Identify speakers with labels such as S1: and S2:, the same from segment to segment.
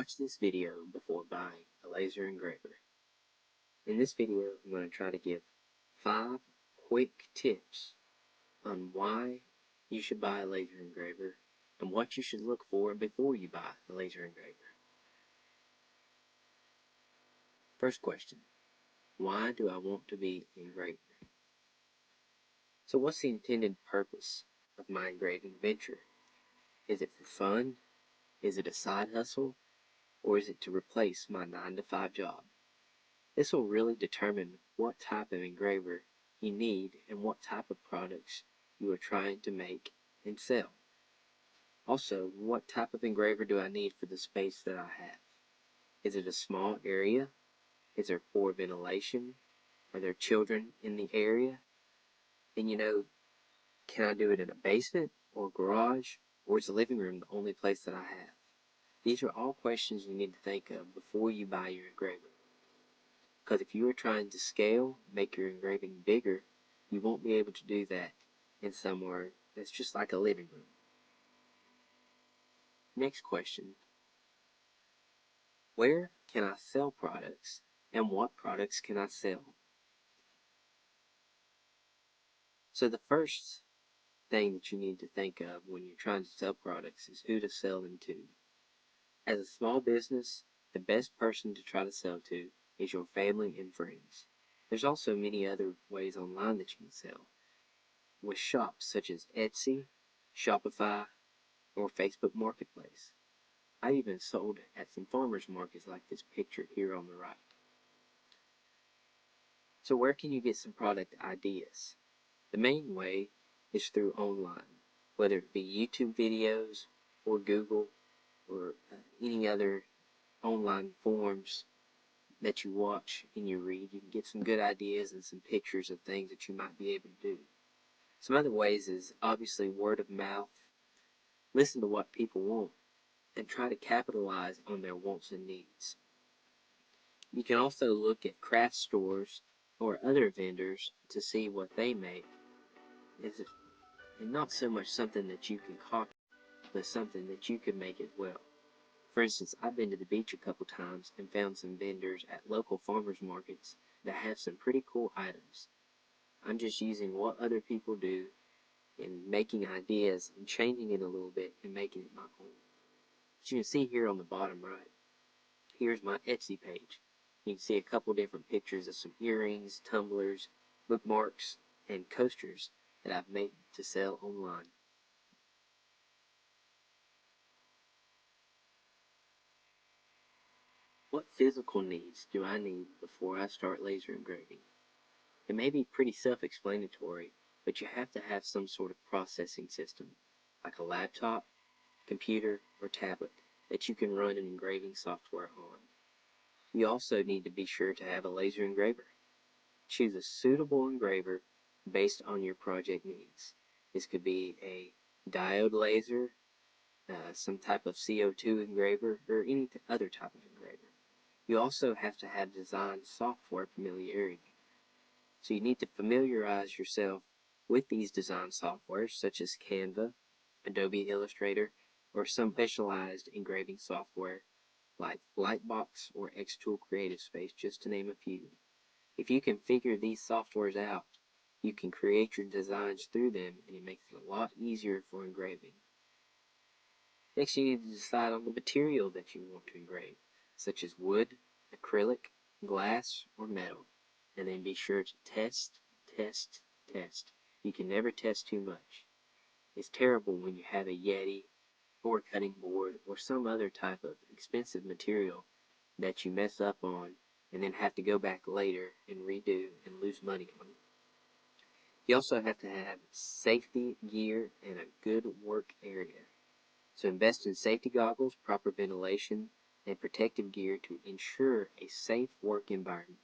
S1: Watch this video before buying a laser engraver. In this video, I'm going to try to give 5 quick tips on why you should buy a laser engraver and what you should look for before you buy a laser engraver. First question, why do I want to be an engraver? So what's the intended purpose of my engraving venture? Is it for fun? Is it a side hustle? Or is it to replace my 9-to-5 job? This will really determine what type of engraver you need and what type of products you are trying to make and sell. Also, what type of engraver do I need for the space that I have? Is it a small area? Is there poor ventilation? Are there children in the area? And can I do it in a basement or garage, or is the living room the only place that I have? These are all questions you need to think of before you buy your engraver. Because if you are trying to scale, make your engraving bigger, you won't be able to do that in somewhere that's just like a living room. Next question, where can I sell products and what products can I sell? So the first thing that you need to think of when you're trying to sell products is who to sell them to. As a small business, the best person to try to sell to is your family and friends. There's also many other ways online that you can sell, with shops such as Etsy, Shopify, or Facebook Marketplace. I even sold at some farmers markets like this picture here on the right. So where can you get some product ideas? The main way is through online, whether it be YouTube videos or Google or any other online forums that you watch and you read. You can get some good ideas and some pictures of things that you might be able to do. Some other ways is obviously word of mouth. Listen to what people want and try to capitalize on their wants and needs. You can also look at craft stores or other vendors to see what they make. And not so much something that you can copy, but something that you can make as well. For instance, I've been to the beach a couple times and found some vendors at local farmers markets that have some pretty cool items. I'm just using what other people do and making ideas and changing it a little bit and making it my own. As you can see here on the bottom right, here's my Etsy page. You can see a couple different pictures of some earrings, tumblers, bookmarks, and coasters that I've made to sell online. What physical needs do I need before I start laser engraving? It may be pretty self-explanatory, but you have to have some sort of processing system, like a laptop, computer, or tablet that you can run an engraving software on. You also need to be sure to have a laser engraver. Choose a suitable engraver based on your project needs. This could be a diode laser, some type of CO2 engraver, or any other type of engraver. You also have to have design software familiarity. So you need to familiarize yourself with these design softwares such as Canva, Adobe Illustrator, or some specialized engraving software like Lightbox or Xtool Creative Space, just to name a few. If you can figure these softwares out, you can create your designs through them, and it makes it a lot easier for engraving. Next, you need to decide on the material that you want to engrave, such as wood, acrylic, glass, or metal. And then be sure to test, test, test. You can never test too much. It's terrible when you have a Yeti, or a cutting board, or some other type of expensive material that you mess up on and then have to go back later and redo and lose money on it. You also have to have safety gear and a good work area. So invest in safety goggles, proper ventilation, and protective gear to ensure a safe work environment.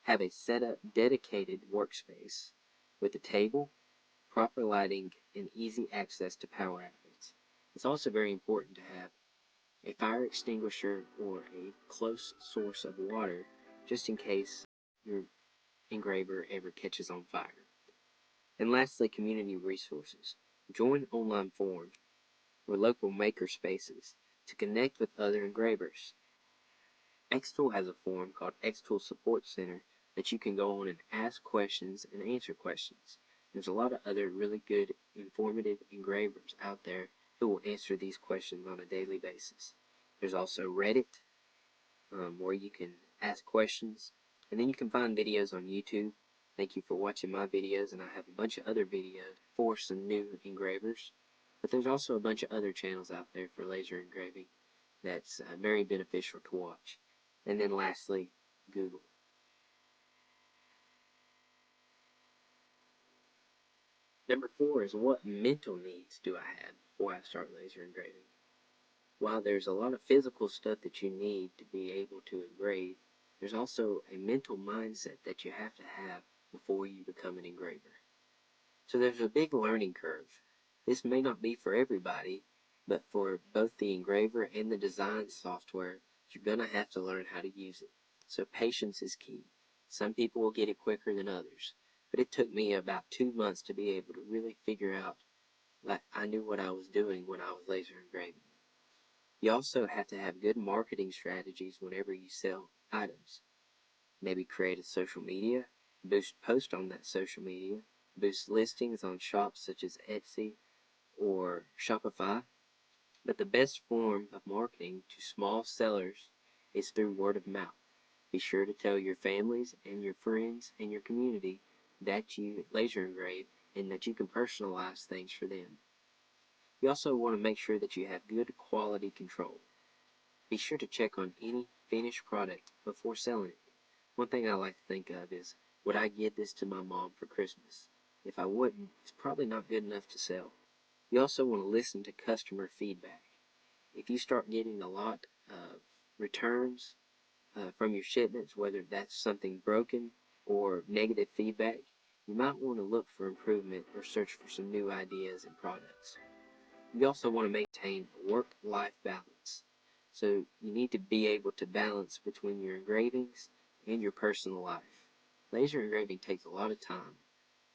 S1: Have a set-up dedicated workspace with a table, proper lighting, and easy access to power outlets. It's also very important to have a fire extinguisher or a close source of water just in case your engraver ever catches on fire. And lastly, community resources. Join online forums or local maker spaces to connect with other engravers. Xtool has a forum called Xtool Support Center that you can go on and ask questions and answer questions. There's a lot of other really good, informative engravers out there who will answer these questions on a daily basis. There's also Reddit, where you can ask questions, and then you can find videos on YouTube. Thank you for watching my videos, and I have a bunch of other videos for some new engravers. But there's also a bunch of other channels out there for laser engraving that's very beneficial to watch. And then lastly, Google. Number 4 is, what mental needs do I have before I start laser engraving? While there's a lot of physical stuff that you need to be able to engrave, there's also a mental mindset that you have to have before you become an engraver. So there's a big learning curve. This may not be for everybody, but for both the engraver and the design software, you're going to have to learn how to use it. So patience is key. Some people will get it quicker than others, but it took me about 2 months to be able to really figure out that I knew what I was doing when I was laser engraving. You also have to have good marketing strategies whenever you sell items. Maybe create a social media, boost post on that social media, boost listings on shops such as Etsy or Shopify. But the best form of marketing to small sellers is through word of mouth. Be sure to tell your families and your friends and your community that you laser engrave and that you can personalize things for them. You also want to make sure that you have good quality control. Be sure to check on any finished product before selling it. One thing I like to think of is, would I give this to my mom for Christmas? If I wouldn't, it's probably not good enough to sell. You also want to listen to customer feedback. If you start getting a lot of returns from your shipments, whether that's something broken or negative feedback, you might want to look for improvement or search for some new ideas and products. You also want to maintain a work-life balance. So you need to be able to balance between your engravings and your personal life. Laser engraving takes a lot of time,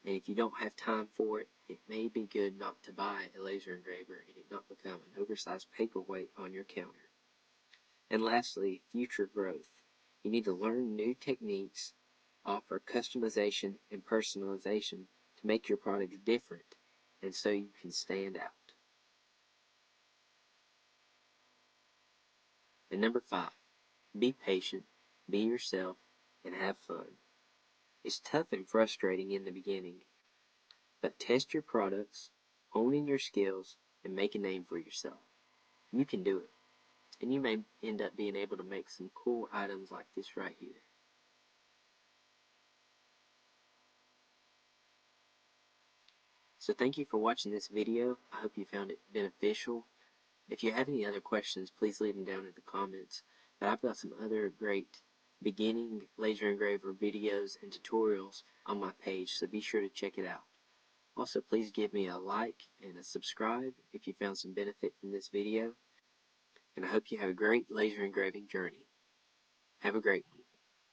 S1: and if you don't have time for it, it may be good not to buy a laser engraver and it not become an oversized paperweight on your counter. And lastly, future growth. You need to learn new techniques, offer customization and personalization to make your products different, and so you can stand out. And number 5, be patient, be yourself, and have fun. It's tough and frustrating in the beginning, but test your products, hone in your skills, and make a name for yourself. You can do it, and you may end up being able to make some cool items like this right here. So thank you for watching this video. I hope you found it beneficial. If you have any other questions, please leave them down in the comments. But I've got some other great beginning laser engraver videos and tutorials on my page, so be sure to check it out. Also, please give me a like and a subscribe if you found some benefit from this video. And I hope you have a great laser engraving journey. Have a great one.